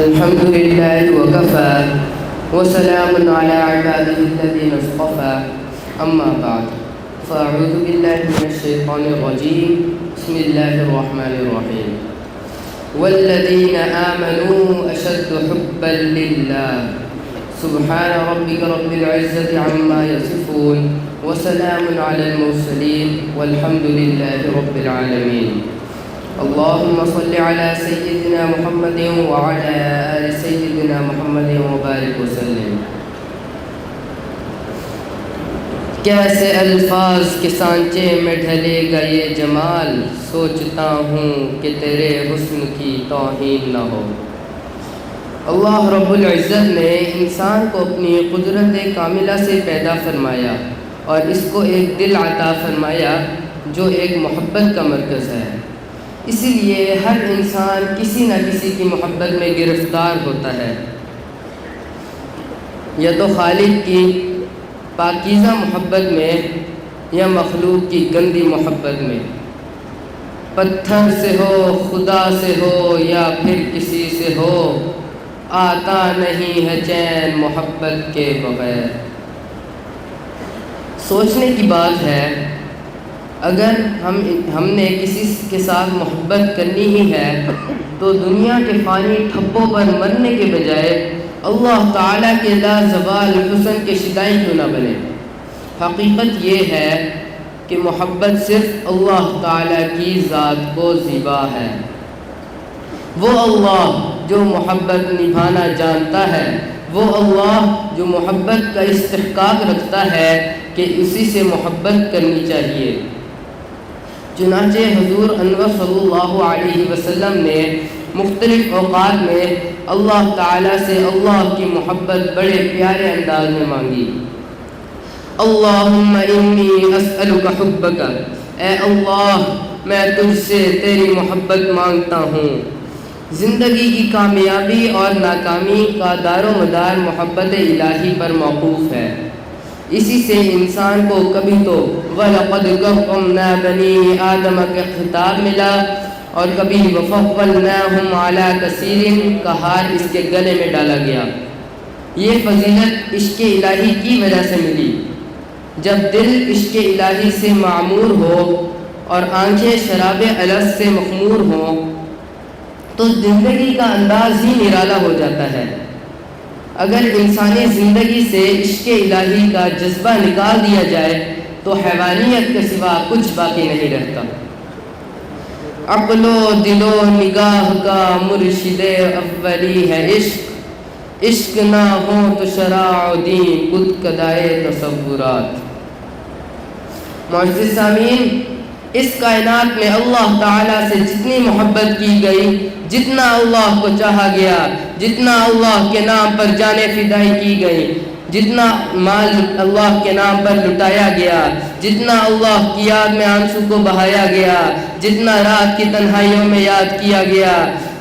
الحمد لله وكفى وسلام على عباده الذين اصطفى أما بعد فأعوذ بالله من الشيطان الرجيم بسم الله الرحمن الرحيم والذين آمنوا أشد حبا لله سبحان ربك رب العزة عما يصفون وسلام على المرسلين والحمد لله رب العالمين اللهم صل على سيدنا محمد وعلى آل سيدنا محمد وبارك وسلم۔ کیسے الفاظ کے سانچے میں ڈھلے گا یہ جمال، سوچتا ہوں کہ تیرے حسن کی توہین نہ ہو۔ اللہ رب العزت نے انسان کو اپنی قدرت کاملہ سے پیدا فرمایا اور اس کو ایک دل عطا فرمایا جو ایک محبت کا مرکز ہے۔ اسی لیے ہر انسان کسی نہ کسی کی محبت میں گرفتار ہوتا ہے، یا تو خالق کی پاکیزہ محبت میں یا مخلوق کی گندی محبت میں، پتھر سے ہو، خدا سے ہو یا پھر کسی سے ہو، آتا نہیں ہے چین محبت کے بغیر۔ سوچنے کی بات ہے، اگر ہم نے کسی کے ساتھ محبت کرنی ہی ہے تو دنیا کے فانی ٹھپوں پر مرنے کے بجائے اللہ تعالیٰ کے لازوال حسن کے شدائی کیوں نہ بنے۔ حقیقت یہ ہے کہ محبت صرف اللہ تعالیٰ کی ذات کو زیبا ہے۔ وہ اللہ جو محبت نبھانا جانتا ہے، وہ اللہ جو محبت کا استحقاق رکھتا ہے کہ اسی سے محبت کرنی چاہیے۔ چنانچہ حضور انور صلی اللہ علیہ وسلم نے مختلف اوقات میں اللہ تعالیٰ سے اللہ کی محبت بڑے پیارے انداز میں مانگی۔ اللہم انی اسألک حبک، اے اللہ میں تجھ سے تیری محبت مانگتا ہوں۔ زندگی کی کامیابی اور ناکامی کا دار و مدار محبت الہی پر موقوف ہے۔ اسی سے انسان کو کبھی تو وَلَقَدْ كَرَّمْنَا بَنِي آدَمَ کا خطاب ملا اور کبھی وَفَضَّلْنَاهُمْ عَلَىٰ كَثِيرٍ کا ہار اس کے گلے میں ڈالا گیا۔ یہ فضیلت عشق الہی کی وجہ سے ملی۔ جب دل عشق الہی سے معمور ہو اور آنکھیں شراب الست سے مخمور ہوں تو زندگی کا انداز ہی نرالا ہو جاتا ہے۔ اگر انسانی زندگی سے عشق الہی کا جذبہ نکال دیا جائے تو حیوانیت کے سوا کچھ باقی نہیں رہتا۔ عقل و دل و نگاہ کا مرشد اولی ہے عشق، عشق نہ ہو تو شرع و دین خود کدائے تصورات۔ معزز سامعین، اس کائنات میں اللہ تعالیٰ سے جتنی محبت کی گئی، جتنا اللہ کو چاہا گیا، جتنا اللہ کے نام پر جانیں فدائی کی گئی، جتنا مال اللہ کے نام پر لٹایا گیا، جتنا اللہ کی یاد میں آنسو کو بہایا گیا، جتنا رات کی تنہائیوں میں یاد کیا گیا،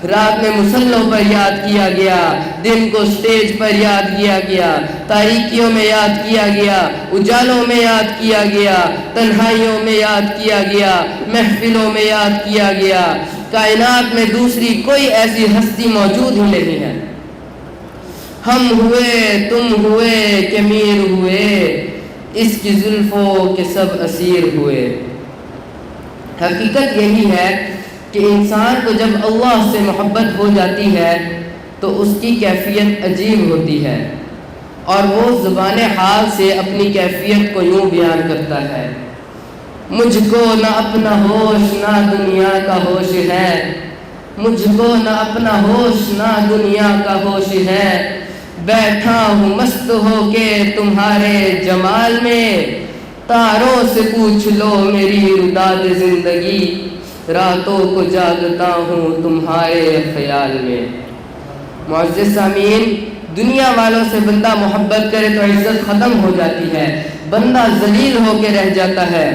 رات میں مصلوں پر یاد کیا گیا، دن کو سٹیج پر یاد کیا گیا، تاریکیوں میں یاد کیا گیا، اجالوں میں یاد کیا گیا، تنہائیوں میں یاد کیا گیا، محفلوں میں یاد کیا گیا، کائنات میں دوسری کوئی ایسی ہستی موجود ہی نہیں ہے۔ ہم ہوئے، تم ہوئے کہ میر ہوئے، اس کی زلفوں کے سب اسیر ہوئے۔ حقیقت یہی ہے کہ انسان کو جب اللہ سے محبت ہو جاتی ہے تو اس کی کیفیت عجیب ہوتی ہے، اور وہ زبان حال سے اپنی کیفیت کو یوں بیان کرتا ہے: مجھ کو نہ اپنا ہوش نہ دنیا کا ہوش ہے، مجھ کو نہ اپنا ہوش نہ دنیا کا ہوش ہے، بیٹھا ہوں مست ہو کے تمہارے جمال میں، تاروں سے پوچھ لو میری رداد زندگی، راتوں کو جاگتا ہوں تمہارے خیال میں۔ معزز سامعین، دنیا والوں سے بندہ محبت کرے تو عزت ختم ہو جاتی ہے، بندہ ذلیل ہو کے رہ جاتا ہے،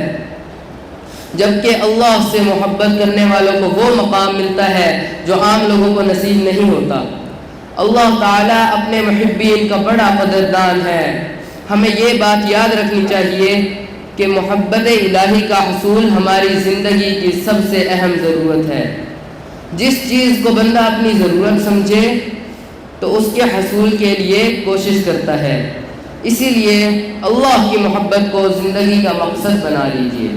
جبکہ اللہ سے محبت کرنے والوں کو وہ مقام ملتا ہے جو عام لوگوں کو نصیب نہیں ہوتا۔ اللہ تعالیٰ اپنے محبین کا بڑا قدردان ہے۔ ہمیں یہ بات یاد رکھنی چاہیے کہ محبت الہی کا حصول ہماری زندگی کی سب سے اہم ضرورت ہے۔ جس چیز کو بندہ اپنی ضرورت سمجھے تو اس کے حصول کے لیے کوشش کرتا ہے۔ اسی لیے اللہ کی محبت کو زندگی کا مقصد بنا لیجیے۔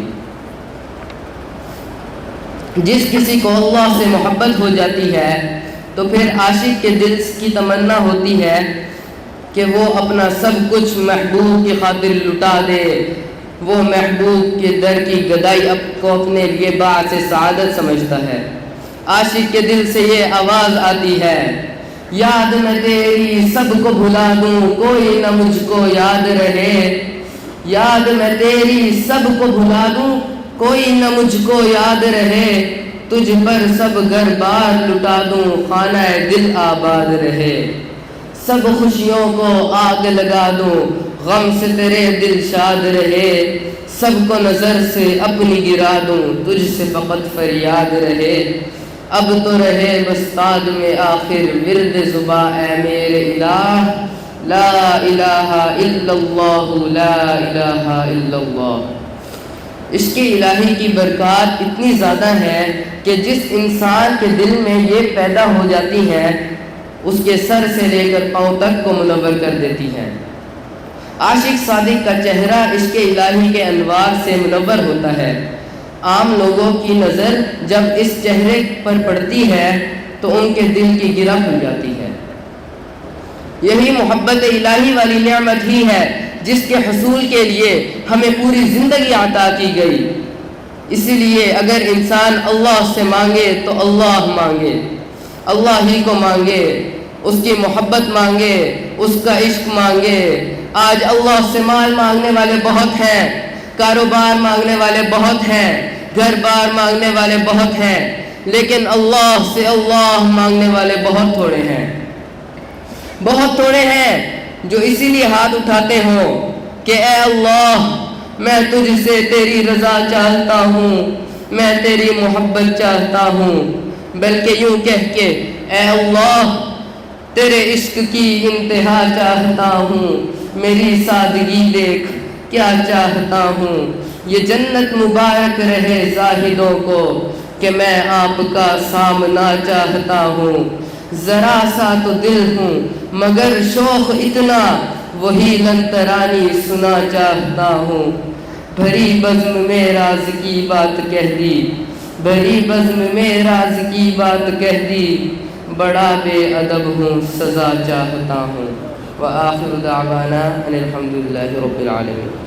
جس کسی کو اللہ سے محبت ہو جاتی ہے تو پھر عاشق کے دل کی تمنا ہوتی ہے کہ وہ اپنا سب کچھ محبوب کی خاطر لٹا دے، وہ محبوب کے در کی گدائی کو اپنے لیے باعث سعادت سمجھتا ہے۔ عاشق کے دل سے یہ آواز آتی ہے، یاد میں تیری سب کو بھلا دوں کوئی نہ مجھ کو یاد رہے، یاد میں تیری سب کو بھلا دوں کوئی نہ مجھ کو یاد رہے، تجھ پر سب گھر بار لٹا دوں خانہ دل آباد رہے، سب خوشیوں کو آگ لگا دوں غم سے تیرے دل شاد رہے، سب کو نظر سے اپنی گرا دوں تجھ سے فقط فریاد رہے، اب تو رہے بس تاد میں آخر ورد زباں اے میرے الہ، لا الہ الا اللہ لا الہ الا اللہ۔ عشق الہی کی برکات اتنی زیادہ ہے کہ جس انسان کے دل میں یہ پیدا ہو جاتی ہے اس کے سر سے لے کر پاؤں تک کو منور کر دیتی ہے۔ عاشق صادق کا چہرہ عشق الہی کے انوار سے منور ہوتا ہے۔ عام لوگوں کی نظر جب اس چہرے پر پڑتی ہے تو ان کے دل کی گرہ کھل جاتی ہے۔ یہی محبت الہی والی نعمت ہی ہے جس کے حصول کے لیے ہمیں پوری زندگی عطا کی گئی۔ اسی لیے اگر انسان اللہ سے مانگے تو اللہ مانگے، اللہ ہی کو مانگے، اس کی محبت مانگے، اس کا عشق مانگے۔ آج اللہ سے مال مانگنے والے بہت ہیں، کاروبار مانگنے والے بہت ہیں، گھر بار مانگنے والے بہت ہیں، لیکن اللہ سے اللہ مانگنے والے بہت تھوڑے ہیں، بہت تھوڑے ہیں جو اسی لیے ہاتھ اٹھاتے ہوں کہ اے اللہ میں تجھ سے تیری رضا چاہتا ہوں، میں تیری محبت چاہتا ہوں، بلکہ یوں کہہ کے اے اللہ تیرے عشق کی انتہا چاہتا ہوں، میری سادگی دیکھ کیا چاہتا ہوں، یہ جنت مبارک رہے زاہدوں کو کہ میں آپ کا سامنا چاہتا ہوں، ذرا سا تو دل ہوں مگر شوق اتنا وہی لن ترانی سنا چاہتا ہوں، بھری بزم میں راز کی بات کہہ دی، بھری بزم میں راز کی بات کہہ دی، بڑا بے ادب ہوں سزا چاہتا ہوں۔ وآخر دعوانا ان الحمد للہ رب العالمین۔